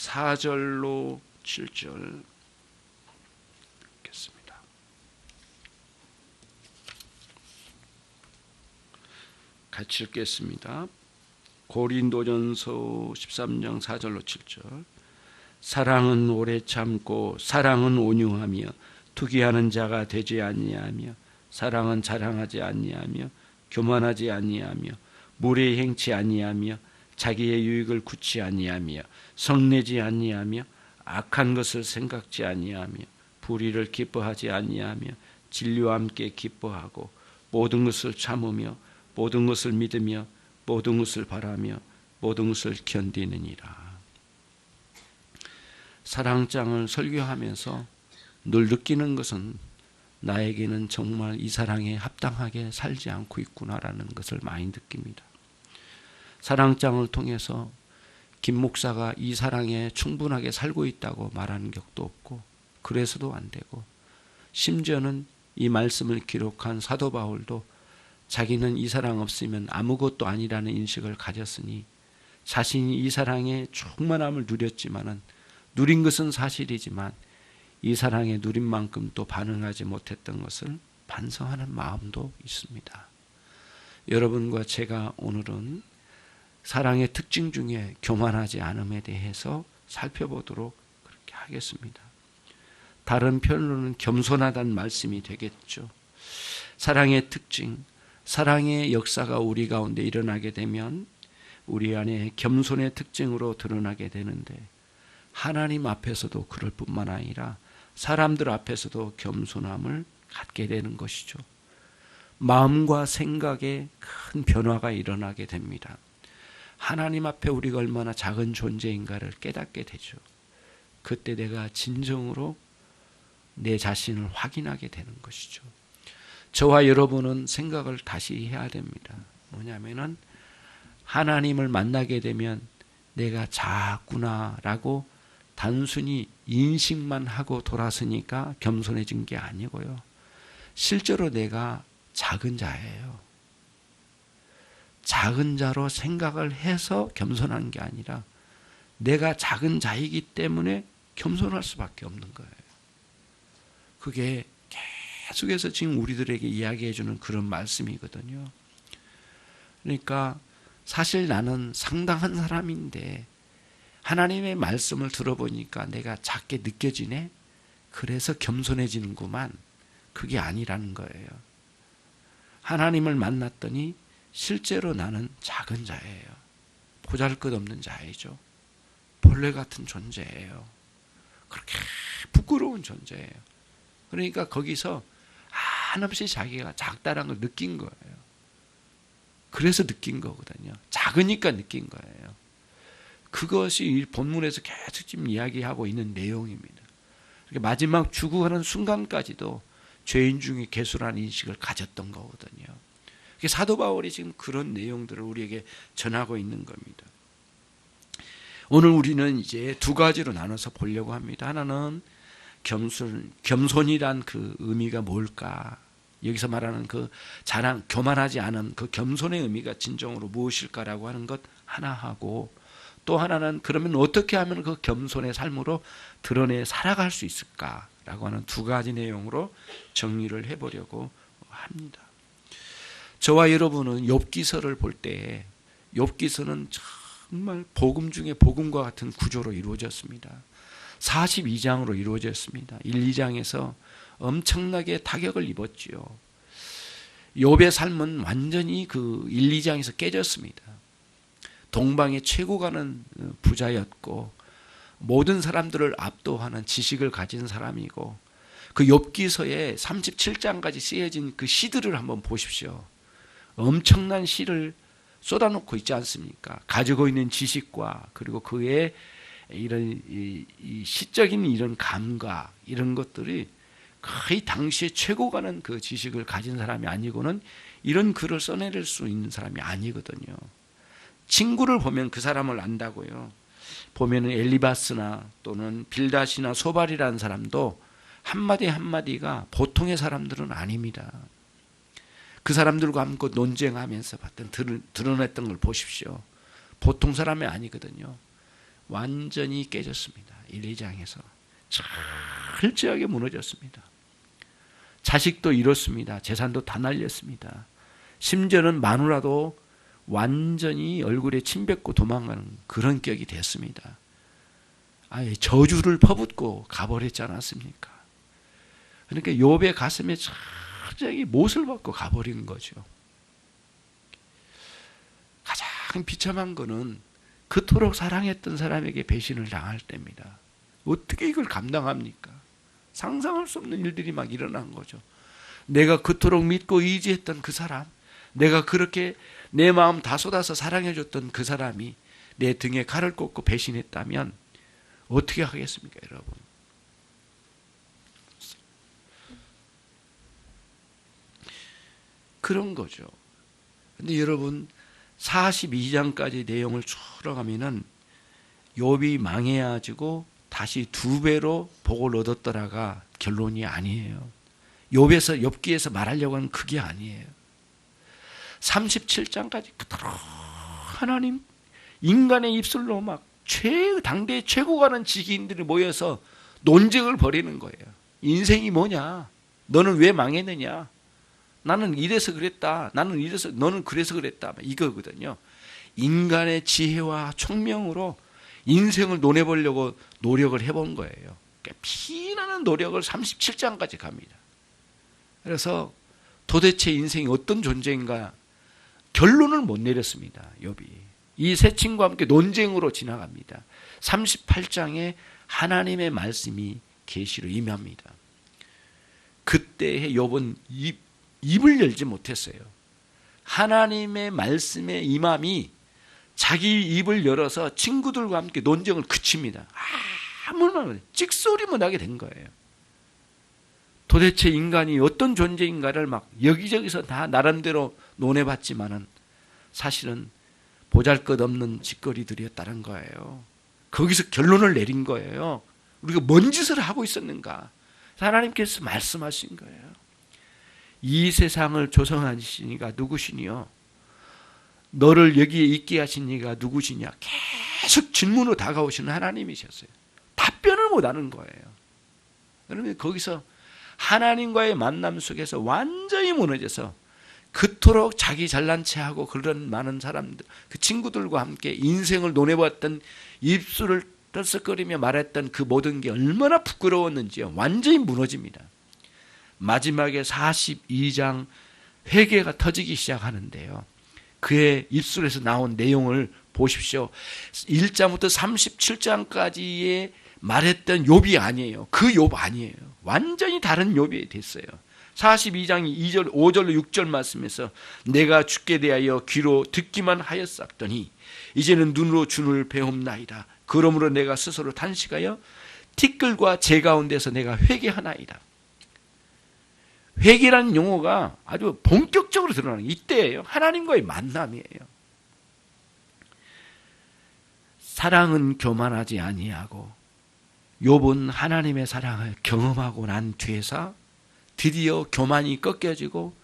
4절로 7절 읽겠습니다. 같이 읽겠습니다. 고린도전서 13장 4절로 7절. 사랑은 오래 참고 사랑은 온유하며 투기하는 자가 되지 아니하며 사랑은 자랑하지 아니하며 교만하지 아니하며 무례히 행치 아니하며 자기의 유익을 굳지 아니하며 성내지 아니하며 악한 것을 생각지 아니하며 불의를 기뻐하지 아니하며 진리와 함께 기뻐하고 모든 것을 참으며 모든 것을 믿으며 모든 것을 바라며 모든 것을 견디느니라. 사랑장을 설교하면서 늘 느끼는 것은 나에게는 정말 이 사랑에 합당하게 살지 않고 있구나라는 것을 많이 느낍니다. 사랑장을 통해서 김 목사가 이 사랑에 충분하게 살고 있다고 말하는 격도 없고 그래서도 안 되고 심지어는 이 말씀을 기록한 사도 바울도 자기는 이 사랑 없으면 아무것도 아니라는 인식을 가졌으니 자신이 이 사랑의 충만함을 누렸지만은 누린 것은 사실이지만 이 사랑에 누린 만큼 또 반응하지 못했던 것을 반성하는 마음도 있습니다. 여러분과 제가 오늘은 사랑의 특징 중에 교만하지 않음에 대해서 살펴보도록 그렇게 하겠습니다. 다른 표현으로는 겸손하다는 말씀이 되겠죠. 사랑의 특징, 사랑의 역사가 우리 가운데 일어나게 되면 우리 안에 겸손의 특징으로 드러나게 되는데 하나님 앞에서도 그럴 뿐만 아니라 사람들 앞에서도 겸손함을 갖게 되는 것이죠. 마음과 생각에 큰 변화가 일어나게 됩니다. 하나님 앞에 우리가 얼마나 작은 존재인가를 깨닫게 되죠. 그때 내가 진정으로 내 자신을 확인하게 되는 것이죠. 저와 여러분은 생각을 다시 해야 됩니다. 뭐냐면은 하나님을 만나게 되면 내가 작구나라고 단순히 인식만 하고 돌아서니까 겸손해진 게 아니고요. 실제로 내가 작은 자예요. 작은 자로 생각을 해서 겸손한 게 아니라 내가 작은 자이기 때문에 겸손할 수밖에 없는 거예요. 그게 계속해서 지금 우리들에게 이야기해 주는 그런 말씀이거든요. 그러니까 사실 나는 상당한 사람인데 하나님의 말씀을 들어보니까 내가 작게 느껴지네? 그래서 겸손해지는구만. 그게 아니라는 거예요. 하나님을 만났더니 실제로 나는 작은 자예요. 보잘것없는 자이죠. 벌레 같은 존재예요. 그렇게 부끄러운 존재예요. 그러니까 거기서 한없이 자기가 작다라는 걸 느낀 거예요. 그래서 느낀 거거든요. 작으니까 느낀 거예요. 그것이 이 본문에서 계속 지금 이야기하고 있는 내용입니다. 마지막 죽어가는 순간까지도 죄인 중에 괴수라는 인식을 가졌던 거거든요. 사도 바울이 지금 그런 내용들을 우리에게 전하고 있는 겁니다. 오늘 우리는 이제 두 가지로 나눠서 보려고 합니다. 하나는 겸손이란 그 의미가 뭘까? 여기서 말하는 그 자랑, 교만하지 않은 그 겸손의 의미가 진정으로 무엇일까라고 하는 것 하나 하고, 또 하나는 그러면 어떻게 하면 그 겸손의 삶으로 드러내 살아갈 수 있을까라고 하는 두 가지 내용으로 정리를 해보려고 합니다. 저와 여러분은 욥기서를 볼 때 욥기서는 정말 복음 중에 복음과 같은 구조로 이루어졌습니다. 42장으로 이루어졌습니다. 1, 2장에서 엄청나게 타격을 입었지요. 욥의 삶은 완전히 그 1, 2장에서 깨졌습니다. 동방의 최고 가는 부자였고 모든 사람들을 압도하는 지식을 가진 사람이고, 그 욥기서에 37장까지 쓰여진 그 시들을 한번 보십시오. 엄청난 시를 쏟아놓고 있지 않습니까? 가지고 있는 지식과 그리고 그의 이런 이 시적인 이런 감각, 이런 것들이 거의 당시에 최고 가는 그 지식을 가진 사람이 아니고는 이런 글을 써내릴 수 있는 사람이 아니거든요. 친구를 보면 그 사람을 안다고요. 보면은 엘리바스나 또는 빌닷이나 소발이라는 사람도 한마디 한마디가 보통의 사람들은 아닙니다. 그 사람들과 함께 논쟁하면서 봤던 드러냈던 걸 보십시오. 보통 사람이 아니거든요. 완전히 깨졌습니다. 1, 2장에서 철저하게 무너졌습니다. 자식도 잃었습니다. 재산도 다 날렸습니다. 심지어는 마누라도 완전히 얼굴에 침 뱉고 도망가는 그런 격이 됐습니다. 아예 저주를 퍼붓고 가버렸지 않았습니까? 그러니까 욥의 가슴에 철저히 못을 박고 가버린 거죠. 가장 비참한 거는 그토록 사랑했던 사람에게 배신을 당할 때입니다. 어떻게 이걸 감당합니까? 상상할 수 없는 일들이 막 일어난 거죠. 내가 그토록 믿고 의지했던 그 사람, 내가 그렇게 내 마음 다 쏟아서 사랑해줬던 그 사람이 내 등에 칼을 꽂고 배신했다면 어떻게 하겠습니까, 여러분? 그런 거죠. 근데 여러분 42장까지 내용을 추려가면은 욥이 망해가지고 다시 2배로 복을 얻었더라가 결론이 아니에요. 욥기에서 말하려고 하는 그게 아니에요. 37장까지 그토록 하나님 인간의 입술로 막 당대의 최고 가는 지기인들이 모여서 논쟁을 벌이는 거예요. 인생이 뭐냐? 너는 왜 망했느냐? 나는 이래서 그랬다. 나는 이래서, 너는 그래서 그랬다. 이거거든요. 인간의 지혜와 총명으로 인생을 논해보려고 노력을 해본 거예요. 그러니까 피나는 노력을 37장까지 갑니다. 그래서 도대체 인생이 어떤 존재인가 결론을 못 내렸습니다. 욥이. 이 세 친구와 함께 논쟁으로 지나갑니다. 38장에 하나님의 말씀이 계시로 임합니다. 그때의 욥은 입을 열지 못했어요. 하나님의 말씀의 임함이 자기 입을 열어서 친구들과 함께 논쟁을 그칩니다. 아무나 찍소리 못하게 된 거예요. 도대체 인간이 어떤 존재인가를 막 여기저기서 다 나름대로 논해봤지만은 사실은 보잘것없는 짓거리들이었다는 거예요. 거기서 결론을 내린 거예요. 우리가 뭔 짓을 하고 있었는가? 하나님께서 말씀하신 거예요. 이 세상을 조성하신 이가 누구시니요? 너를 여기에 있게 하신 이가 누구시냐? 계속 질문으로 다가오시는 하나님이셨어요. 답변을 못하는 거예요. 그러면 거기서 하나님과의 만남 속에서 완전히 무너져서 그토록 자기 잘난 체하고 그런 많은 사람들, 그 친구들과 함께 인생을 논해봤던 입술을 떨썩거리며 말했던 그 모든 게 얼마나 부끄러웠는지요. 완전히 무너집니다. 마지막에 42장 회개가 터지기 시작하는데요. 그의 입술에서 나온 내용을 보십시오. 1장부터 37장까지의 말했던 욥이 아니에요. 그 욥 아니에요. 완전히 다른 욥이 됐어요. 42장 2절, 5절로 6절 말씀에서 내가 주께 대하여 귀로 듣기만 하였었더니 이제는 눈으로 주를 배움나이다. 그러므로 내가 스스로 탄식하여 티끌과 재 가운데서 내가 회개하나이다. 회개라는 용어가 아주 본격적으로 드러나는 이때예요. 하나님과의 만남이에요. 사랑은 교만하지 아니하고 욥은 하나님의 사랑을 경험하고 난 뒤에서 드디어 교만이 꺾여지고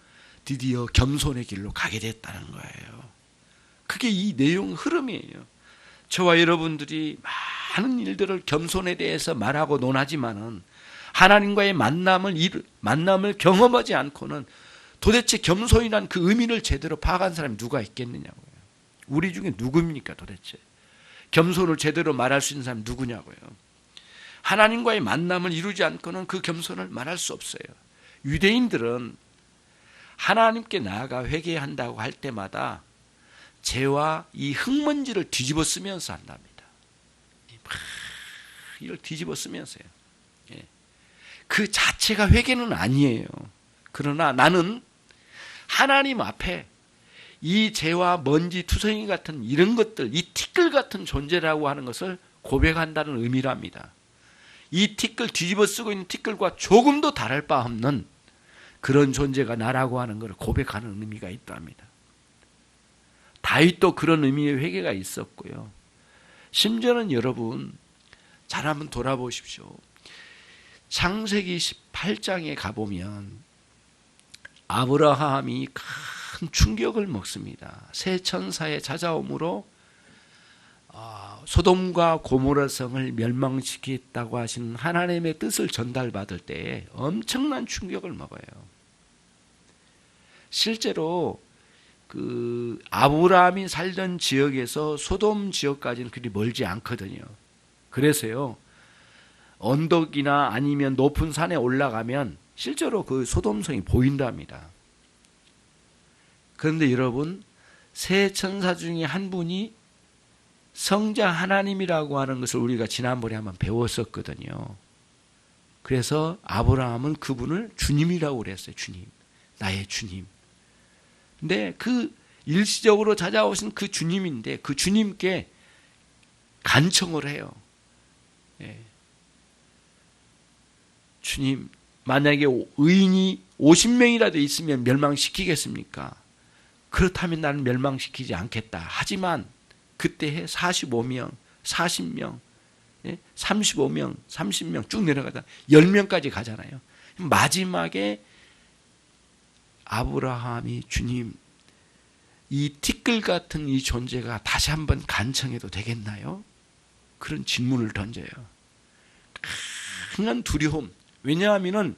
드디어 겸손의 길로 가게 됐다는 거예요. 그게 이 내용 흐름이에요. 저와 여러분들이 많은 일들을 겸손에 대해서 말하고 논하지만은 하나님과의 만남을 경험하지 않고는 도대체 겸손이란 그 의미를 제대로 파악한 사람이 누가 있겠느냐고요. 우리 중에 누구입니까 도대체? 겸손을 제대로 말할 수 있는 사람이 누구냐고요. 하나님과의 만남을 이루지 않고는 그 겸손을 말할 수 없어요. 유대인들은 하나님께 나아가 회개한다고 할 때마다 죄와 이 흙먼지를 뒤집어 쓰면서 한답니다. 이걸 뒤집어 쓰면서요. 그 자체가 회개는 아니에요. 그러나 나는 하나님 앞에 이 죄와 먼지, 투성이 같은 이런 것들, 이 티끌 같은 존재라고 하는 것을 고백한다는 의미랍니다. 이 티끌, 뒤집어 쓰고 있는 티끌과 조금도 다를 바 없는 그런 존재가 나라고 하는 것을 고백하는 의미가 있답니다. 다윗도 그런 의미의 회개가 있었고요. 심지어는 여러분 잘 한번 돌아보십시오. 창세기 18장에 가보면 아브라함이 큰 충격을 먹습니다. 새 천사의 찾아옴으로 소돔과 고모라 성을 멸망시키겠다고 하신 하나님의 뜻을 전달받을 때 엄청난 충격을 먹어요. 실제로 그 아브라함이 살던 지역에서 소돔 지역까지는 그리 멀지 않거든요. 그래서요, 언덕이나 아니면 높은 산에 올라가면 실제로 그 소돔성이 보인답니다. 그런데 여러분, 세 천사 중에 한 분이 성자 하나님이라고 하는 것을 우리가 지난번에 한번 배웠었거든요. 그래서 아브라함은 그분을 주님이라고 그랬어요. 주님, 나의 주님. 근데 그 일시적으로 찾아오신 그 주님인데 그 주님께 간청을 해요. 예. 주님, 만약에 의인이 50명이라도 있으면 멸망시키겠습니까? 그렇다면 나는 멸망시키지 않겠다. 하지만 그때에 45명, 40명, 35명, 30명 쭉 내려가다 10명까지 가잖아요. 마지막에 아브라함이 주님, 이 티끌 같은 이 존재가 다시 한번 간청해도 되겠나요? 그런 질문을 던져요. 강한 두려움. 왜냐하면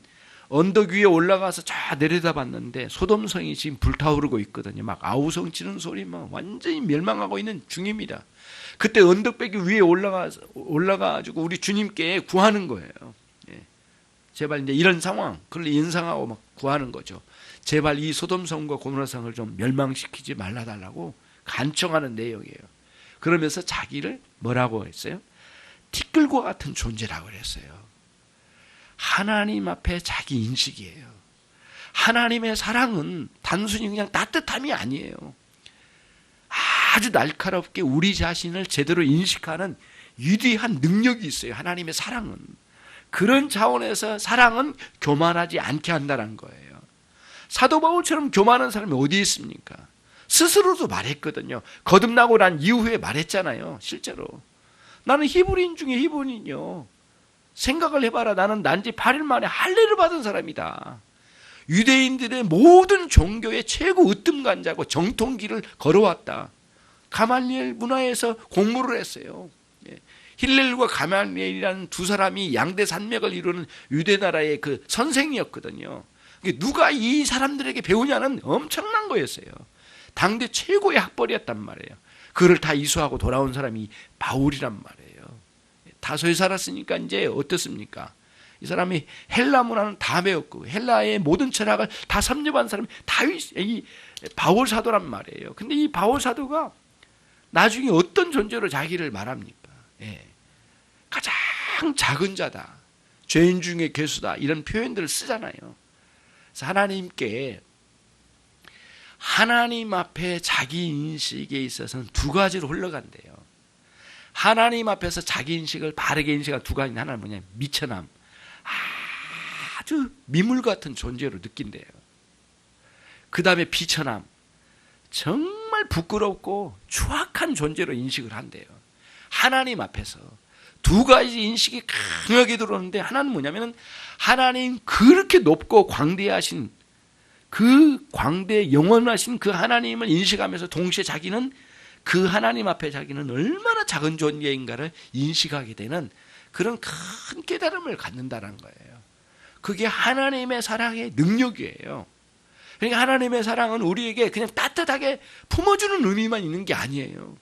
언덕 위에 올라가서 쫙 내려다봤는데 소돔성이 지금 불타오르고 있거든요. 막 아우성치는 소리, 막 완전히 멸망하고 있는 중입니다. 그때 언덕배기 위에 올라가가지고 우리 주님께 구하는 거예요. 예. 제발 이제 이런 상황, 그걸 연상하고 막 구하는 거죠. 제발 이 소돔성과 고모라성을 좀 멸망시키지 말라달라고 간청하는 내용이에요. 그러면서 자기를 뭐라고 했어요? 티끌과 같은 존재라고 그랬어요. 하나님 앞에 자기 인식이에요. 하나님의 사랑은 단순히 그냥 따뜻함이 아니에요. 아주 날카롭게 우리 자신을 제대로 인식하는 위대한 능력이 있어요. 하나님의 사랑은. 그런 차원에서 사랑은 교만하지 않게 한다는 거예요. 사도 바울처럼 교만한 사람이 어디 있습니까? 스스로도 말했거든요. 거듭나고 난 이후에 말했잖아요. 실제로. 나는 히브리인 중에 히브리인이요. 생각을 해봐라. 나는 난지 8일 만에 할례를 받은 사람이다. 유대인들의 모든 종교의 최고 으뜸간자고 정통기를 걸어왔다. 가말리엘 문화에서 공부를 했어요. 힐렐과 가말리엘이라는 두 사람이 양대 산맥을 이루는 유대 나라의 그 선생이었거든요. 누가 이 사람들에게 배우냐는 엄청난 거였어요. 당대 최고의 학벌이었단 말이에요. 그를 다 이수하고 돌아온 사람이 바울이란 말이에요. 다소에 살았으니까 이제 어떻습니까? 이 사람이 헬라 문화는 다 배웠고 헬라의 모든 철학을 다 섭렵한 사람이 이 바울 사도란 말이에요. 근데 이 바울 사도가 나중에 어떤 존재로 자기를 말합니까? 예. 가장 작은 자다, 죄인 중에 괴수다, 이런 표현들을 쓰잖아요. 그래서 하나님께, 하나님 앞에 자기 인식에 있어서는 두 가지로 흘러간대요. 하나님 앞에서 자기 인식을 바르게 인식한 두 가지. 하나는 뭐냐면 미천함, 아주 미물 같은 존재로 느낀대요. 그 다음에 비천함, 정말 부끄럽고 추악한 존재로 인식을 한대요. 하나님 앞에서 두 가지 인식이 강하게 들어오는데, 하나는 뭐냐면 하나님 그렇게 높고 광대하신 그 광대 영원하신 그 하나님을 인식하면서 동시에 자기는 그 하나님 앞에 자기는 얼마나 작은 존재인가를 인식하게 되는 그런 큰 깨달음을 갖는다는 거예요. 그게 하나님의 사랑의 능력이에요. 그러니까 하나님의 사랑은 우리에게 그냥 따뜻하게 품어주는 의미만 있는 게 아니에요.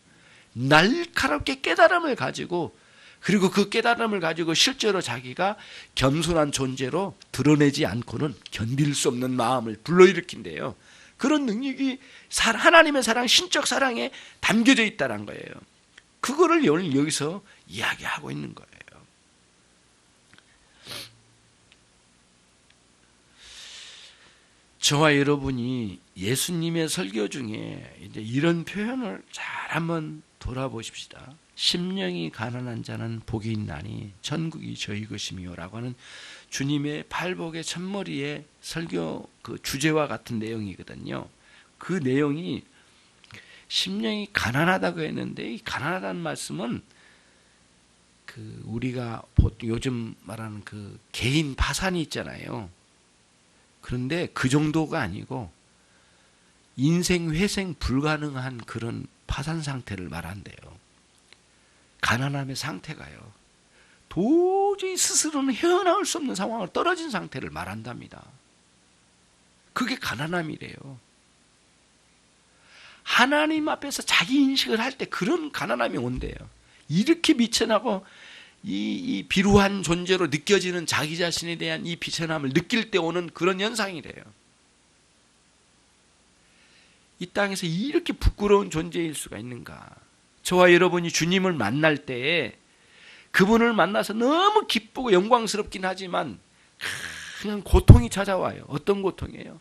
날카롭게 깨달음을 가지고, 그리고 그 깨달음을 가지고 실제로 자기가 겸손한 존재로 드러내지 않고는 견딜 수 없는 마음을 불러일으킨대요. 그런 능력이 하나님의 사랑, 신적 사랑에 담겨져 있다는 거예요. 그거를 오늘 여기서 이야기하고 있는 거예요. 저와 여러분이 예수님의 설교 중에 이제 이런 표현을 잘 한번 돌아보십시다. 심령이 가난한 자는 복이 있나니 천국이 저희 것이며라고 하는 주님의 팔복의 첫머리의 설교 그 주제와 같은 내용이거든요. 그 내용이 심령이 가난하다고 했는데, 이 가난하다는 말씀은 그 우리가 보통 요즘 말하는 그 개인 파산이 있잖아요. 그런데 그 정도가 아니고 인생 회생 불가능한 그런 파산 상태를 말한대요. 가난함의 상태가요, 도저히 스스로는 헤어나올 수 없는 상황을 떨어진 상태를 말한답니다. 그게 가난함이래요. 하나님 앞에서 자기 인식을 할 때 그런 가난함이 온대요. 이렇게 미천하고 이 비루한 존재로 느껴지는 자기 자신에 대한 이 비천함을 느낄 때 오는 그런 현상이래요. 이 땅에서 이렇게 부끄러운 존재일 수가 있는가. 저와 여러분이 주님을 만날 때에 그분을 만나서 너무 기쁘고 영광스럽긴 하지만 그냥 고통이 찾아와요. 어떤 고통이에요?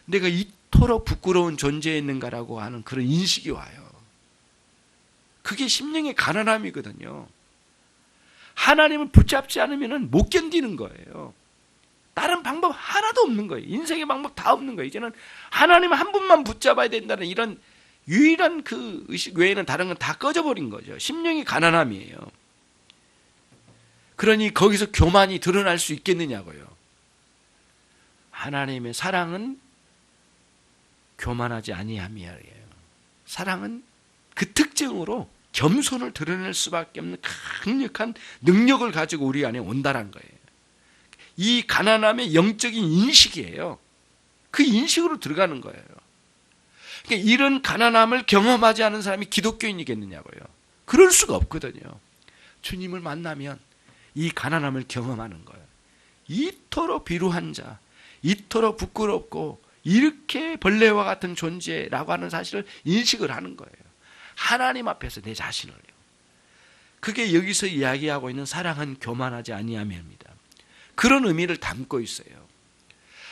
내가 이토록 부끄러운 존재였는가라고 하는 그런 인식이 와요. 그게 심령의 가난함이거든요. 하나님을 붙잡지 않으면 못 견디는 거예요. 다른 방법 하나도 없는 거예요. 인생의 방법 다 없는 거예요. 이제는 하나님 한 분만 붙잡아야 된다는 이런 유일한 그 의식 외에는 다른 건 다 꺼져버린 거죠. 심령이 가난함이에요. 그러니 거기서 교만이 드러날 수 있겠느냐고요. 하나님의 사랑은 교만하지 아니함이에요. 사랑은 그 특징으로 겸손을 드러낼 수밖에 없는 강력한 능력을 가지고 우리 안에 온다는 거예요. 이 가난함의 영적인 인식이에요. 그 인식으로 들어가는 거예요. 그러니까 이런 가난함을 경험하지 않은 사람이 기독교인이겠느냐고요. 그럴 수가 없거든요. 주님을 만나면 이 가난함을 경험하는 거예요. 이토록 비루한 자, 이토록 부끄럽고 이렇게 벌레와 같은 존재라고 하는 사실을 인식을 하는 거예요. 하나님 앞에서 내 자신을요. 그게 여기서 이야기하고 있는 사랑은 교만하지 아니함입니다. 그런 의미를 담고 있어요.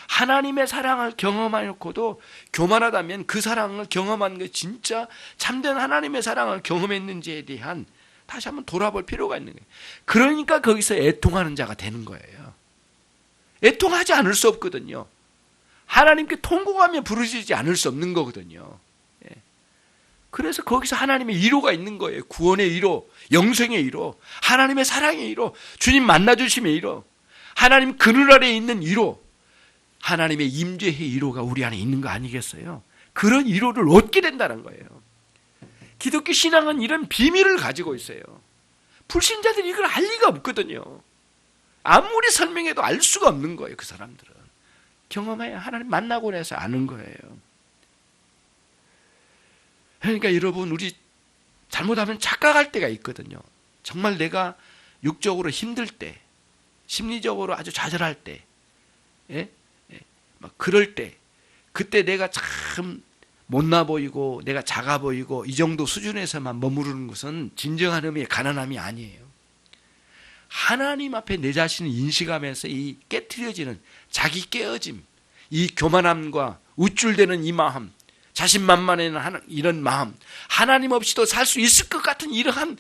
하나님의 사랑을 경험하였고도 교만하다면 그 사랑을 경험한 게 진짜 참된 하나님의 사랑을 경험했는지에 대한 다시 한번 돌아볼 필요가 있는 거예요. 그러니까 거기서 애통하는 자가 되는 거예요. 애통하지 않을 수 없거든요. 하나님께 통곡하며 부르짖지 않을 수 없는 거거든요. 그래서 거기서 하나님의 위로가 있는 거예요. 구원의 위로, 영생의 위로, 하나님의 사랑의 위로, 주님 만나주심의 위로, 하나님 그늘 아래에 있는 위로, 하나님의 임재의 위로가 우리 안에 있는 거 아니겠어요? 그런 위로를 얻게 된다는 거예요. 기독교 신앙은 이런 비밀을 가지고 있어요. 불신자들이 이걸 알 리가 없거든요. 아무리 설명해도 알 수가 없는 거예요. 그 사람들은 경험해야 하나님 만나고 나서 아는 거예요. 그러니까 여러분, 우리 잘못하면 착각할 때가 있거든요. 정말 내가 육적으로 힘들 때, 심리적으로 아주 좌절할 때, 막 그럴 때, 그때 내가 참 못나 보이고 내가 작아 보이고 이 정도 수준에서만 머무르는 것은 진정한 의미의 가난함이 아니에요. 하나님 앞에 내 자신을 인식하면서 이 깨트려지는 자기 깨어짐, 이 교만함과 우쭐대는 이 마음, 자신만만한 이런 마음, 하나님 없이도 살 수 있을 것 같은 이러한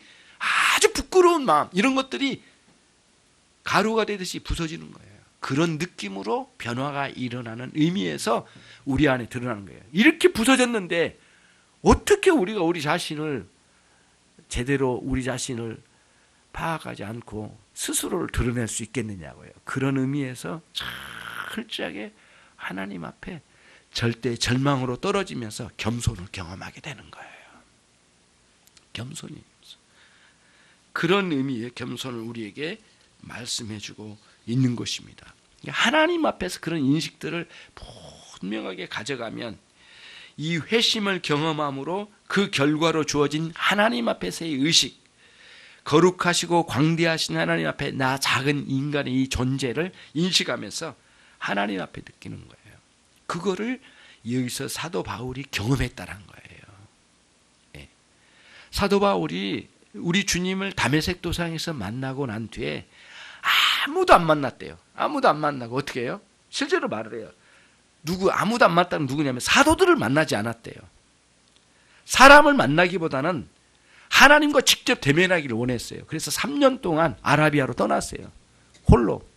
아주 부끄러운 마음, 이런 것들이 가루가 되듯이 부서지는 거예요. 그런 느낌으로 변화가 일어나는 의미에서 우리 안에 드러나는 거예요. 이렇게 부서졌는데 어떻게 우리가 우리 자신을 제대로 우리 자신을 파악하지 않고 스스로를 드러낼 수 있겠느냐고요. 그런 의미에서 철저하게 하나님 앞에 절대 절망으로 떨어지면서 겸손을 경험하게 되는 거예요. 겸손이 그런 의미의 겸손을 우리에게 말씀해주고 있는 것입니다. 하나님 앞에서 그런 인식들을 분명하게 가져가면 이 회심을 경험함으로 그 결과로 주어진 하나님 앞에서의 의식, 거룩하시고 광대하신 하나님 앞에 나 작은 인간의 이 존재를 인식하면서 하나님 앞에 느끼는 거예요. 그거를 여기서 사도 바울이 경험했다는 거예요. 네. 사도 바울이 우리 주님을 다메섹 도상에서 만나고 난 뒤에 아무도 안 만났대요. 아무도 안 만나고 어떻게 해요? 실제로 말을 해요. 아무도 안 만났다는 누구냐면 사도들을 만나지 않았대요. 사람을 만나기보다는 하나님과 직접 대면하기를 원했어요. 그래서 3년 동안 아라비아로 떠났어요. 홀로.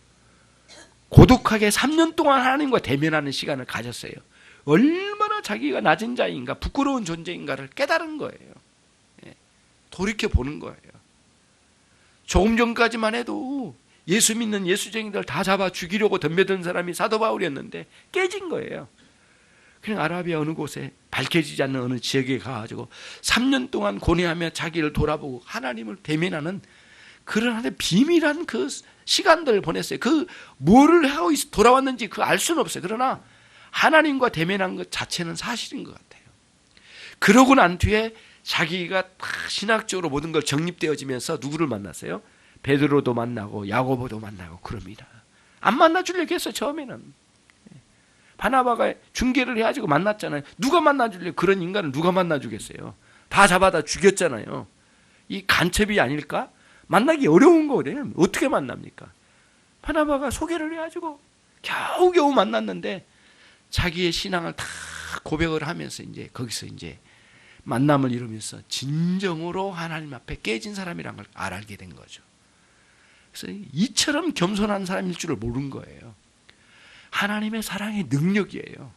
고독하게 3년 동안 하나님과 대면하는 시간을 가졌어요. 얼마나 자기가 낮은 자인가, 부끄러운 존재인가를 깨달은 거예요. 돌이켜 보는 거예요. 조금 전까지만 해도 예수 믿는 예수쟁이들 다 잡아 죽이려고 덤벼든 사람이 사도 바울이었는데 깨진 거예요. 그냥 아라비아 어느 곳에 밝혀지지 않는 어느 지역에 가가지고 3년 동안 고뇌하며 자기를 돌아보고 하나님을 대면하는 그런 하나의 비밀한 그 시간들을 보냈어요. 그 뭐를 하고 돌아왔는지 그 알 수는 없어요. 그러나 하나님과 대면한 것 자체는 사실인 것 같아요. 그러고 난 뒤에 자기가 신학적으로 모든 걸 정립되어지면서 누구를 만났어요? 베드로도 만나고 야고보도 만나고 그럽니다. 안 만나주려고 했어요. 처음에는 바나바가 중계를 해가지고 만났잖아요. 누가 만나주려고, 그런 인간을 누가 만나주겠어요? 다 잡아다 죽였잖아요. 이 간첩이 아닐까? 만나기 어려운 거거든요. 어떻게 만납니까? 바나바가 소개를 해가지고 겨우겨우 만났는데 자기의 신앙을 다 고백을 하면서 이제 거기서 이제 만남을 이루면서 진정으로 하나님 앞에 깨진 사람이란 걸 알게 된 거죠. 그래서 이처럼 겸손한 사람일 줄을 모른 거예요. 하나님의 사랑의 능력이에요.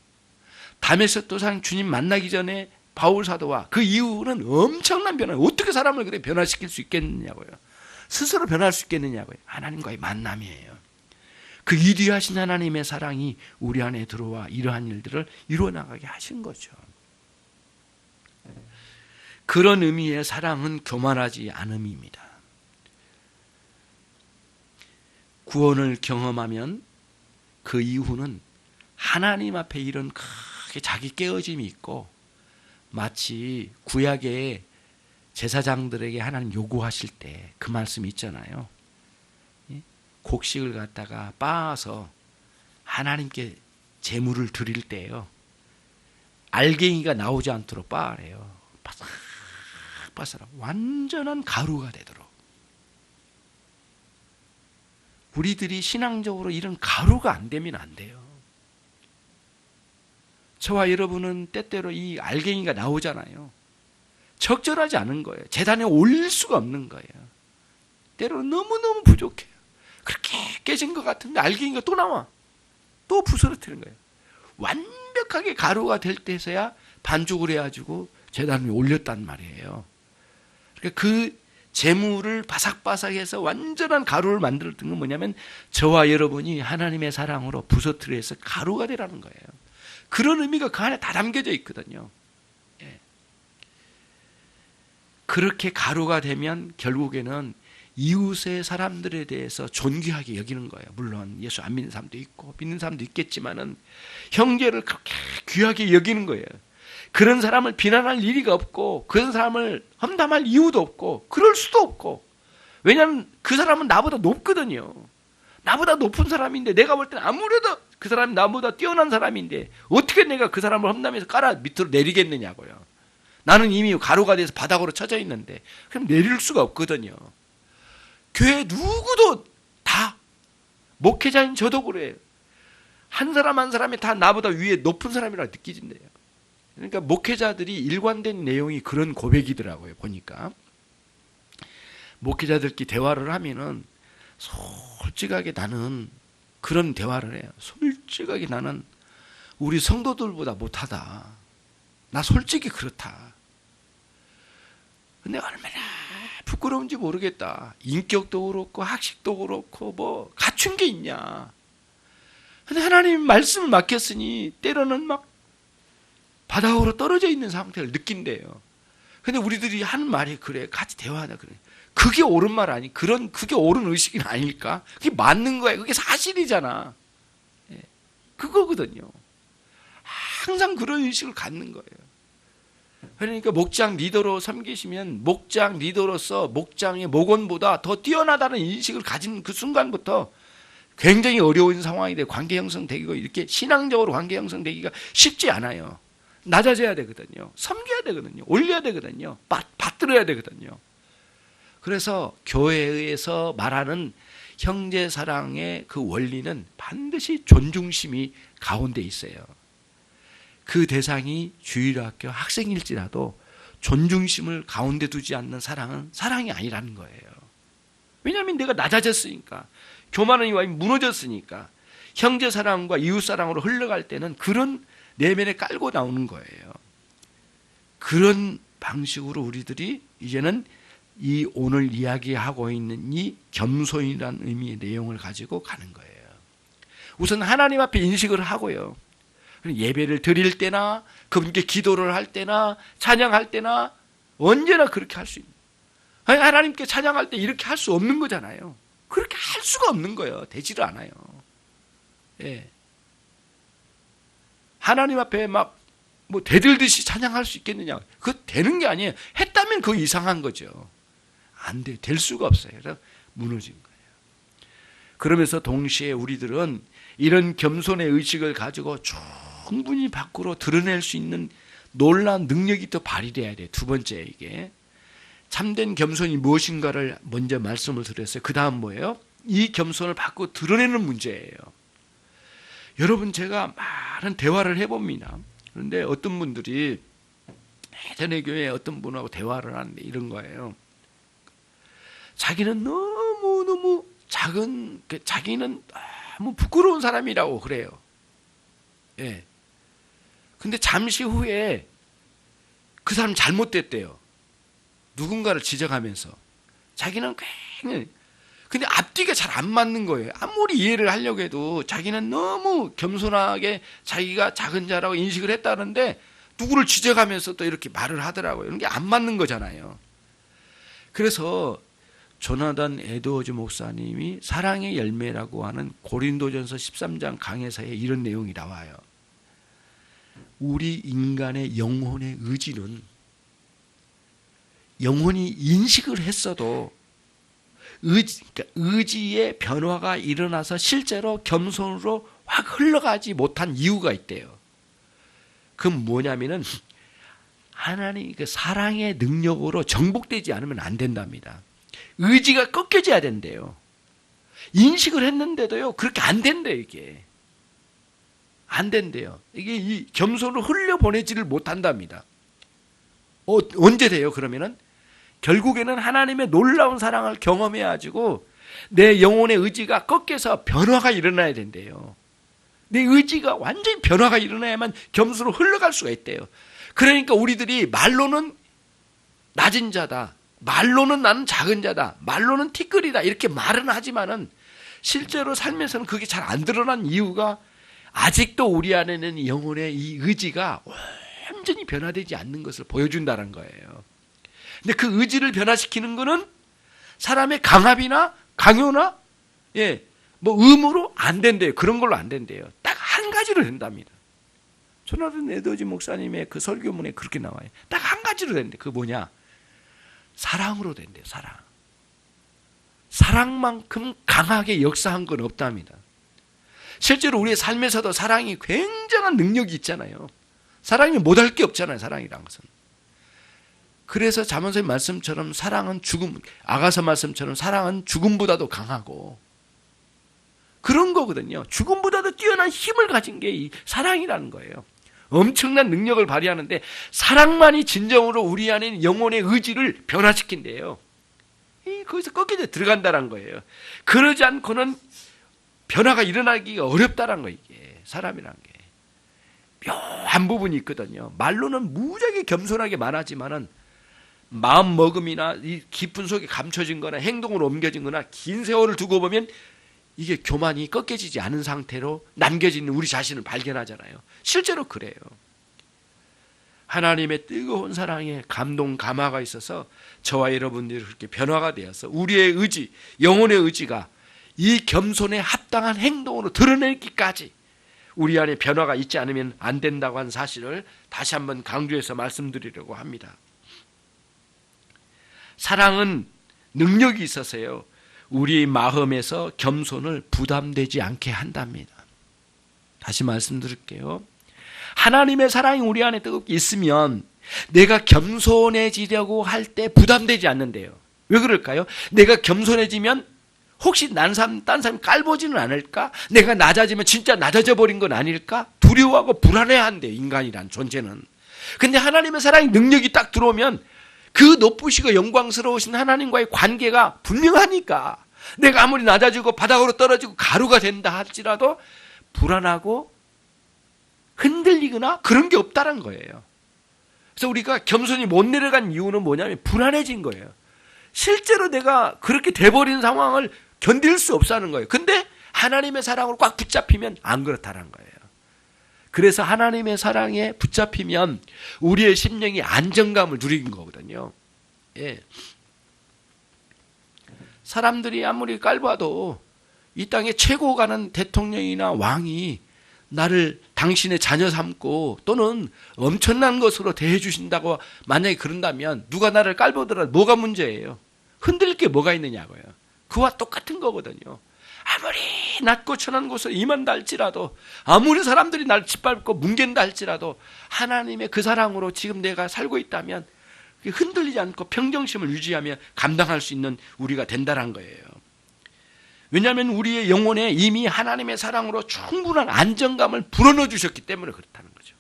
담에색 도상 주님 만나기 전에 바울 사도와 그 이후는 엄청난 변화. 어떻게 사람을 그래 변화시킬 수 있겠느냐고요. 스스로 변할 수 있겠느냐고요. 하나님과의 만남이에요. 그 위대하신 하나님의 사랑이 우리 안에 들어와 이러한 일들을 이루어나가게 하신 거죠. 그런 의미의 사랑은 교만하지 않음입니다. 구원을 경험하면 그 이후는 하나님 앞에 이런 크게 자기 깨어짐이 있고, 마치 구약의 제사장들에게 하나님 요구하실 때 그 말씀이 있잖아요. 곡식을 갖다가 빻아서 하나님께 제물을 드릴 때요, 알갱이가 나오지 않도록 빻아래요. 바삭바삭 완전한 가루가 되도록. 우리들이 신앙적으로 이런 가루가 안 되면 안 돼요. 저와 여러분은 때때로 이 알갱이가 나오잖아요. 적절하지 않은 거예요. 제단에 올릴 수가 없는 거예요. 때로는 너무너무 부족해요. 그렇게 깨진 것 같은데 알갱이가 또 나와. 또 부스러뜨리는 거예요. 완벽하게 가루가 될 때서야 반죽을 해가지고 제단 위에 올렸단 말이에요. 그러니까 그 재물을 바삭바삭해서 완전한 가루를 만들었던 건 뭐냐면 저와 여러분이 하나님의 사랑으로 부서뜨려서 가루가 되라는 거예요. 그런 의미가 그 안에 다 담겨져 있거든요. 예. 그렇게 가루가 되면 결국에는 이웃의 사람들에 대해서 존귀하게 여기는 거예요. 물론 예수 안 믿는 사람도 있고 믿는 사람도 있겠지만은 형제를 그렇게 귀하게 여기는 거예요. 그런 사람을 비난할 일이가 없고 그런 사람을 험담할 이유도 없고 그럴 수도 없고, 왜냐하면 그 사람은 나보다 높거든요. 나보다 높은 사람인데, 내가 볼 때는 아무래도 그 사람이 나보다 뛰어난 사람인데 어떻게 내가 그 사람을 험담해서 깔아 밑으로 내리겠느냐고요. 나는 이미 가루가 돼서 바닥으로 쳐져 있는데 그럼 내릴 수가 없거든요. 교회 누구도 다, 목회자인 저도 그래요. 한 사람 한 사람이 다 나보다 위에 높은 사람이라고 느끼진대요. 그러니까 목회자들이 일관된 내용이 그런 고백이더라고요. 보니까 목회자들끼리 대화를 하면은 솔직하게 나는 그런 대화를 해요. 솔직하게 나는 우리 성도들보다 못하다. 나 솔직히 그렇다. 근데 얼마나 부끄러운지 모르겠다. 인격도 그렇고 학식도 그렇고 뭐 갖춘 게 있냐. 근데 하나님 말씀을 맡겼으니 때로는 막 바닥으로 떨어져 있는 상태를 느낀대요. 근데 우리들이 하는 말이 그래. 같이 대화하자 그래. 그게 옳은 말 아니? 그게 옳은 의식이 아닐까? 그게 맞는 거야. 그게 사실이잖아. 예. 그거거든요. 항상 그런 의식을 갖는 거예요. 그러니까 목장 리더로 섬기시면 목장 리더로서 목장의 목원보다 더 뛰어나다는 인식을 가진 그 순간부터 굉장히 어려운 상황이 돼 관계 형성되고, 이렇게 신앙적으로 관계 형성되기가 쉽지 않아요. 낮아져야 되거든요. 섬겨야 되거든요. 올려야 되거든요. 받들어야 되거든요. 그래서 교회에서 말하는 형제사랑의 그 원리는 반드시 존중심이 가운데 있어요. 그 대상이 주일학교 학생일지라도 존중심을 가운데 두지 않는 사랑은 사랑이 아니라는 거예요. 왜냐하면 내가 낮아졌으니까, 교만이 무너졌으니까, 형제사랑과 이웃사랑으로 흘러갈 때는 그런 내면에 깔고 나오는 거예요. 그런 방식으로 우리들이 이제는 이 오늘 이야기하고 있는 이 겸손이라는 의미의 내용을 가지고 가는 거예요. 우선 하나님 앞에 인식을 하고요. 예배를 드릴 때나 그분께 기도를 할 때나 찬양할 때나 언제나 그렇게 할 수 있는. 하나님께 찬양할 때 이렇게 할 수 없는 거잖아요. 그렇게 할 수가 없는 거예요. 되지를 않아요. 예. 하나님 앞에 막 뭐 대들듯이 찬양할 수 있겠느냐? 그거 되는 게 아니에요. 했다면 그거 이상한 거죠. 안 돼. 될 수가 없어요. 그래서 무너진 거예요. 그러면서 동시에 우리들은 이런 겸손의 의식을 가지고 충분히 밖으로 드러낼 수 있는 놀라운 능력이 또 발휘돼야 돼요. 두 번째, 이게 참된 겸손이 무엇인가를 먼저 말씀을 드렸어요. 그 다음 뭐예요? 이 겸손을 밖으로 드러내는 문제예요. 여러분, 제가 많은 대화를 해봅니다. 그런데 어떤 분들이 예전에 교회에 어떤 분하고 대화를 하는데 이런 거예요. 자기는 너무너무 작은, 자기는 너무 부끄러운 사람이라고 그래요. 예. 근데 잠시 후에 그 사람 잘못됐대요. 누군가를 지적하면서. 자기는 굉장히, 근데 앞뒤가 잘 안 맞는 거예요. 아무리 이해를 하려고 해도 자기는 너무 겸손하게 자기가 작은 자라고 인식을 했다는데 누구를 지적하면서 또 이렇게 말을 하더라고요. 이런 게 안 맞는 거잖아요. 그래서 조나단 에드워즈 목사님이 사랑의 열매라고 하는 고린도전서 13장 강해서에 이런 내용이 나와요. 우리 인간의 영혼의 의지는 영혼이 인식을 했어도 의지의 변화가 일어나서 실제로 겸손으로 확 흘러가지 못한 이유가 있대요. 그건 뭐냐면은 하나님 그 사랑의 능력으로 정복되지 않으면 안 된답니다. 의지가 꺾여져야 된대요. 인식을 했는데도요, 그렇게 안 된대요, 이게. 안 된대요. 이게 이 겸손으로 흘려보내지를 못한답니다. 언제 돼요, 그러면은? 결국에는 하나님의 놀라운 사랑을 경험해가지고 내 영혼의 의지가 꺾여서 변화가 일어나야 된대요. 내 의지가 완전히 변화가 일어나야만 겸손으로 흘러갈 수가 있대요. 그러니까 우리들이 말로는 낮은 자다, 말로는 나는 작은 자다, 말로는 티끌이다 이렇게 말은 하지만은 실제로 삶에서는 그게 잘 안 드러난 이유가 아직도 우리 안에는 영혼의 이 의지가 완전히 변화되지 않는 것을 보여준다는 거예요. 근데 그 의지를 변화시키는 거는 사람의 강압이나 강요나 뭐 의무로 안 된대요. 그런 걸로 안 된대요. 딱 한 가지로 된답니다. 조나단 에드워즈 목사님의 그 설교문에 그렇게 나와요. 딱 한 가지로 된대. 그게 뭐냐? 사랑으로 된대요. 사랑. 사랑만큼 강하게 역사한 건 없답니다. 실제로 우리의 삶에서도 사랑이 굉장한 능력이 있잖아요. 사랑이 못할 게 없잖아요. 사랑이라는 것은. 그래서 잠언서의 말씀처럼 사랑은 죽음, 아가서 말씀처럼 사랑은 죽음보다도 강하고 그런 거거든요. 죽음보다도 뛰어난 힘을 가진 게 이 사랑이라는 거예요. 엄청난 능력을 발휘하는데 사랑만이 진정으로 우리 안에 있는 영혼의 의지를 변화시킨대요. 거기서 꺾여져 들어간다는 거예요. 그러지 않고는 변화가 일어나기가 어렵다는 거예요. 이게 사람이란 게 묘한 부분이 있거든요. 말로는 무지하게 겸손하게 말하지만은 마음 먹음이나 이 깊은 속에 감춰진 거나 행동으로 옮겨진 거나 긴 세월을 두고 보면 이게 교만이 꺾여지지 않은 상태로 남겨지는 우리 자신을 발견하잖아요. 실제로 그래요. 하나님의 뜨거운 사랑에 감동, 감화가 있어서 저와 여러분들이 그렇게 변화가 되어서 우리의 의지, 영혼의 의지가 이 겸손에 합당한 행동으로 드러내기까지 우리 안에 변화가 있지 않으면 안 된다고 하는 사실을 다시 한번 강조해서 말씀드리려고 합니다. 사랑은 능력이 있어서요, 우리 마음에서 겸손을 부담되지 않게 한답니다. 다시 말씀드릴게요. 하나님의 사랑이 우리 안에 뜨겁게 있으면 내가 겸손해지려고 할 때 부담되지 않는데요. 왜 그럴까요? 내가 겸손해지면 혹시 딴 사람이 깔보지는 않을까? 내가 낮아지면 진짜 낮아져 버린 건 아닐까? 두려워하고 불안해한대요, 인간이란 존재는. 근데 하나님의 사랑이 능력이 딱 들어오면 그 높으시고 영광스러우신 하나님과의 관계가 분명하니까 내가 아무리 낮아지고 바닥으로 떨어지고 가루가 된다 할지라도 불안하고 흔들리거나 그런 게 없다는 거예요. 그래서 우리가 겸손히 못 내려간 이유는 뭐냐면 불안해진 거예요. 실제로 내가 그렇게 돼버린 상황을 견딜 수 없다는 거예요. 근데 하나님의 사랑으로 꽉 붙잡히면 안 그렇다는 거예요. 그래서 하나님의 사랑에 붙잡히면 우리의 심령이 안정감을 누리는 거거든요. 예. 사람들이 아무리 깔봐도 이 땅에 최고 가는 대통령이나 왕이 나를 당신의 자녀 삼고 또는 엄청난 것으로 대해 주신다고 만약에 그런다면 누가 나를 깔보더라도 뭐가 문제예요? 흔들릴 게 뭐가 있느냐고요. 그와 똑같은 거거든요. 아무리 낮고 천한 곳을 임한다 할지라도, 아무리 사람들이 날 짓밟고 뭉갠다 할지라도 하나님의 그 사랑으로 지금 내가 살고 있다면 흔들리지 않고 평정심을 유지하며 감당할 수 있는 우리가 된다는 거예요. 왜냐하면 우리의 영혼에 이미 하나님의 사랑으로 충분한 안정감을 불어넣어 주셨기 때문에 그렇다는 거죠.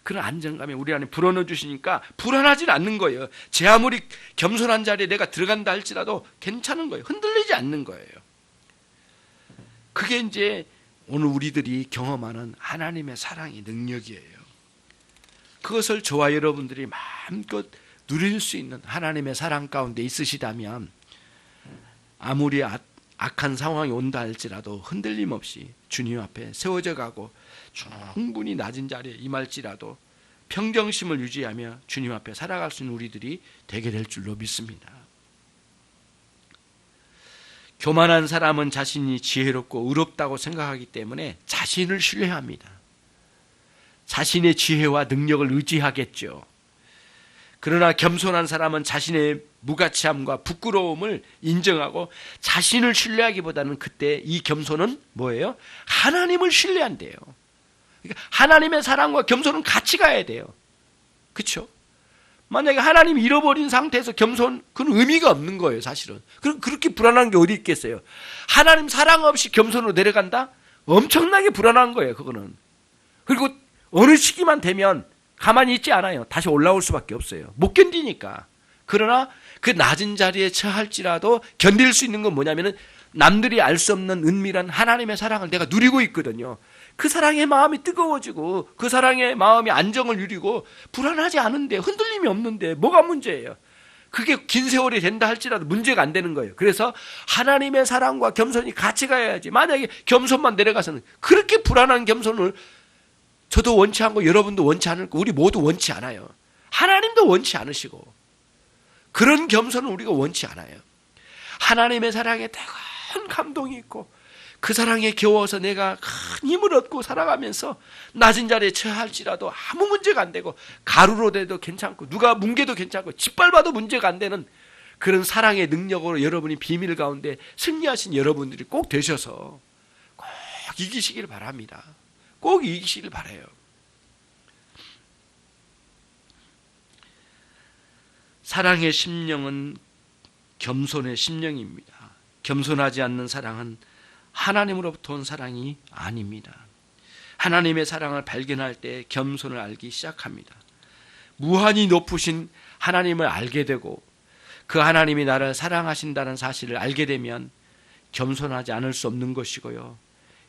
그런 안정감이 우리 안에 불어넣어 주시니까 불안하지 않는 거예요. 제 아무리 겸손한 자리에 내가 들어간다 할지라도 괜찮은 거예요. 흔들리지 않는 거예요. 그게 이제 오늘 우리들이 경험하는 하나님의 사랑의 능력이에요. 그것을 저와 여러분들이 마음껏 누릴 수 있는 하나님의 사랑 가운데 있으시다면 아무리 악한 상황이 온다 할지라도 흔들림 없이 주님 앞에 세워져 가고 충분히 낮은 자리에 임할지라도 평정심을 유지하며 주님 앞에 살아갈 수 있는 우리들이 되게 될 줄로 믿습니다. 교만한 사람은 자신이 지혜롭고 의롭다고 생각하기 때문에 자신을 신뢰합니다. 자신의 지혜와 능력을 의지하겠죠. 그러나 겸손한 사람은 자신의 무가치함과 부끄러움을 인정하고 자신을 신뢰하기보다는 그때 이 겸손은 뭐예요? 하나님을 신뢰한대요. 그러니까 하나님의 사랑과 겸손은 같이 가야 돼요. 그렇죠? 만약에 하나님 잃어버린 상태에서 겸손, 그건 의미가 없는 거예요, 사실은. 그럼 그렇게 불안한 게 어디 있겠어요? 하나님 사랑 없이 겸손으로 내려간다? 엄청나게 불안한 거예요, 그거는. 그리고 어느 시기만 되면 가만히 있지 않아요. 다시 올라올 수밖에 없어요. 못 견디니까. 그러나 그 낮은 자리에 처할지라도 견딜 수 있는 건 뭐냐면은 남들이 알 수 없는 은밀한 하나님의 사랑을 내가 누리고 있거든요. 그 사랑의 마음이 뜨거워지고 그 사랑의 마음이 안정을 누리고 불안하지 않은데, 흔들림이 없는데 뭐가 문제예요? 그게 긴 세월이 된다 할지라도 문제가 안 되는 거예요. 그래서 하나님의 사랑과 겸손이 같이 가야지. 만약에 겸손만 내려가서는, 그렇게 불안한 겸손을 저도 원치 않고 여러분도 원치 않을 거, 우리 모두 원치 않아요. 하나님도 원치 않으시고 그런 겸손은 우리가 원치 않아요. 하나님의 사랑에 뜨거운 감동이 있고 그 사랑에 겨워서 내가 큰 힘을 얻고 살아가면서 낮은 자리에 처할지라도 아무 문제가 안 되고 가루로 돼도 괜찮고 누가 뭉개도 괜찮고 짓밟아도 문제가 안 되는 그런 사랑의 능력으로 여러분이 비밀 가운데 승리하신 여러분들이 꼭 되셔서 꼭 이기시길 바랍니다. 꼭 이기시길 바라요. 사랑의 심령은 겸손의 심령입니다. 겸손하지 않는 사랑은 하나님으로부터 온 사랑이 아닙니다. 하나님의 사랑을 발견할 때 겸손을 알기 시작합니다. 무한히 높으신 하나님을 알게 되고 그 하나님이 나를 사랑하신다는 사실을 알게 되면 겸손하지 않을 수 없는 것이고요.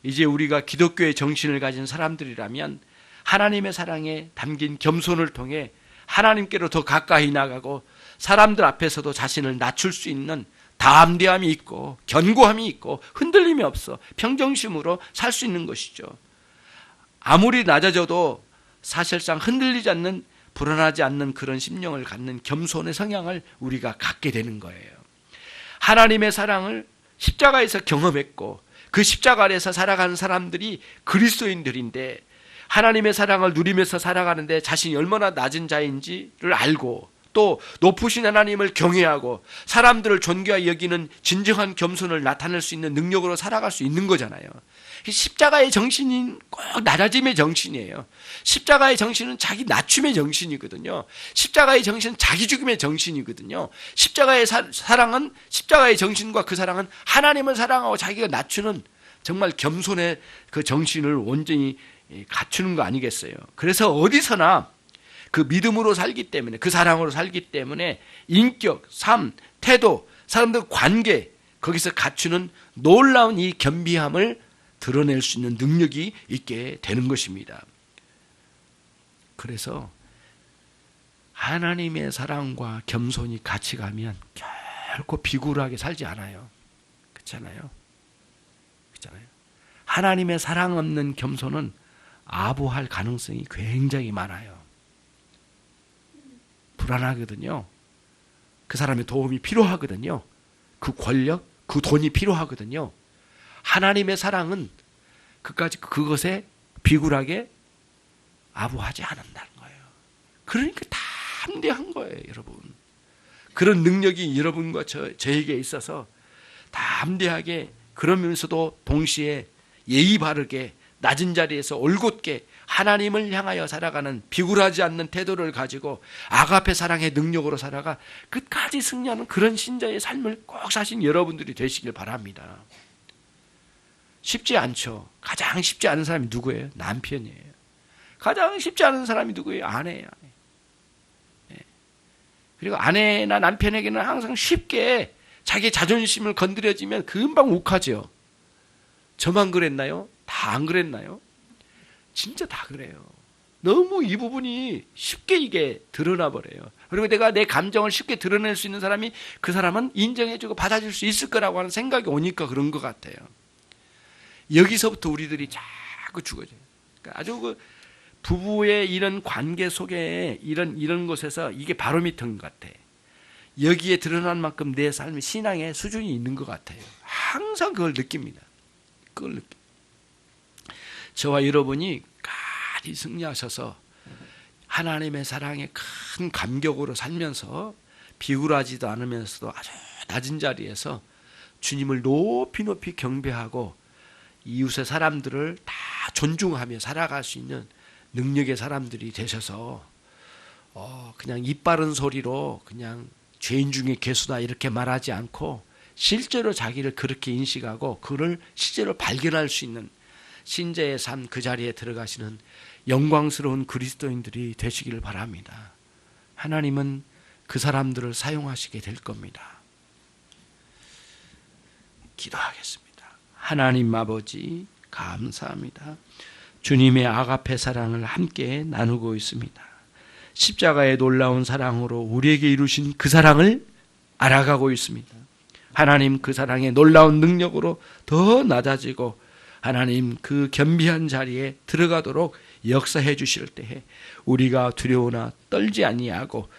이제 우리가 기독교의 정신을 가진 사람들이라면 하나님의 사랑에 담긴 겸손을 통해 하나님께로 더 가까이 나가고 사람들 앞에서도 자신을 낮출 수 있는 담대함이 있고 견고함이 있고 흔들림이 없어 평정심으로 살 수 있는 것이죠. 아무리 낮아져도 사실상 흔들리지 않는, 불안하지 않는 그런 심령을 갖는 겸손의 성향을 우리가 갖게 되는 거예요. 하나님의 사랑을 십자가에서 경험했고 그 십자가 아래에서 살아가는 사람들이 그리스도인들인데 하나님의 사랑을 누리면서 살아가는데 자신이 얼마나 낮은 자인지를 알고 또 높으신 하나님을 경외하고 사람들을 존귀하게 여기는 진정한 겸손을 나타낼 수 있는 능력으로 살아갈 수 있는 거잖아요. 십자가의 정신은 꼭 낮아짐의 정신이에요. 십자가의 정신은 자기 낮춤의 정신이거든요. 십자가의 정신은 자기 죽임의 정신이거든요. 십자가의 사랑은, 십자가의 정신과 그 사랑은 하나님을 사랑하고 자기가 낮추는 정말 겸손의 그 정신을 온전히 갖추는 거 아니겠어요. 그래서 어디서나 그 믿음으로 살기 때문에, 그 사랑으로 살기 때문에 인격, 삶, 태도, 사람들 관계, 거기서 갖추는 놀라운 이 겸비함을 드러낼 수 있는 능력이 있게 되는 것입니다. 그래서 하나님의 사랑과 겸손이 같이 가면 결코 비굴하게 살지 않아요. 그렇잖아요. 그렇잖아요. 하나님의 사랑 없는 겸손은 아부할 가능성이 굉장히 많아요. 불안하거든요. 그 사람의 도움이 필요하거든요. 그 권력, 그 돈이 필요하거든요. 하나님의 사랑은 그것에 비굴하게 아부하지 않는다는 거예요. 그러니까 담대한 거예요, 여러분. 그런 능력이 여러분과 저에게 있어서 담대하게, 그러면서도 동시에 예의 바르게 낮은 자리에서 올곧게 하나님을 향하여 살아가는 비굴하지 않는 태도를 가지고 아가페 사랑의 능력으로 살아가 끝까지 승리하는 그런 신자의 삶을 꼭 사신 여러분들이 되시길 바랍니다. 쉽지 않죠. 가장 쉽지 않은 사람이 누구예요? 남편이에요. 가장 쉽지 않은 사람이 누구예요? 아내예요. 아내. 그리고 아내나 남편에게는 항상 쉽게 자기 자존심을 건드려지면 금방 욱하죠. 저만 그랬나요? 다 안 그랬나요? 진짜 다 그래요. 너무 이 부분이 쉽게 이게 드러나 버려요. 그리고 내가 내 감정을 쉽게 드러낼 수 있는 사람이, 그 사람은 인정해주고 받아줄 수 있을 거라고 하는 생각이 오니까 그런 것 같아요. 여기서부터 우리들이 자꾸 죽어져요. 그러니까 아주 그 부부의 이런 관계 속에 이런 곳에서 이게 바로미터인 것 같아. 여기에 드러난 만큼 내 삶의 신앙의 수준이 있는 것 같아요. 항상 그걸 느낍니다. 그걸 느껴. 저와 여러분이 까지 승리하셔서 하나님의 사랑에 큰 감격으로 살면서 비굴하지도 않으면서도 아주 낮은 자리에서 주님을 높이 높이 경배하고 이웃의 사람들을 다 존중하며 살아갈 수 있는 능력의 사람들이 되셔서 그냥 입 바른 소리로 그냥 죄인 중에 괴수다 이렇게 말하지 않고 실제로 자기를 그렇게 인식하고 그를 실제로 발견할 수 있는 신자의 삶, 그 자리에 들어가시는 영광스러운 그리스도인들이 되시기를 바랍니다. 하나님은 그 사람들을 사용하시게 될 겁니다. 기도하겠습니다. 하나님 아버지, 감사합니다. 주님의 아가페 사랑을 함께 나누고 있습니다. 십자가의 놀라운 사랑으로 우리에게 이루신 그 사랑을 알아가고 있습니다. 하나님, 그 사랑의 놀라운 능력으로 더 낮아지고 하나님 그 겸비한 자리에 들어가도록 역사해 주실 때에 우리가 두려우나 떨지 아니하고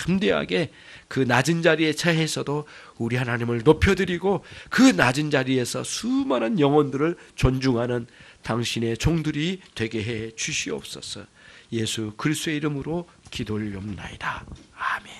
담대하게 그 낮은 자리에 처해서도 우리 하나님을 높여드리고 그 낮은 자리에서 수많은 영혼들을 존중하는 당신의 종들이 되게 해 주시옵소서. 예수 그리스도의 이름으로 기도를 옵나이다. 아멘.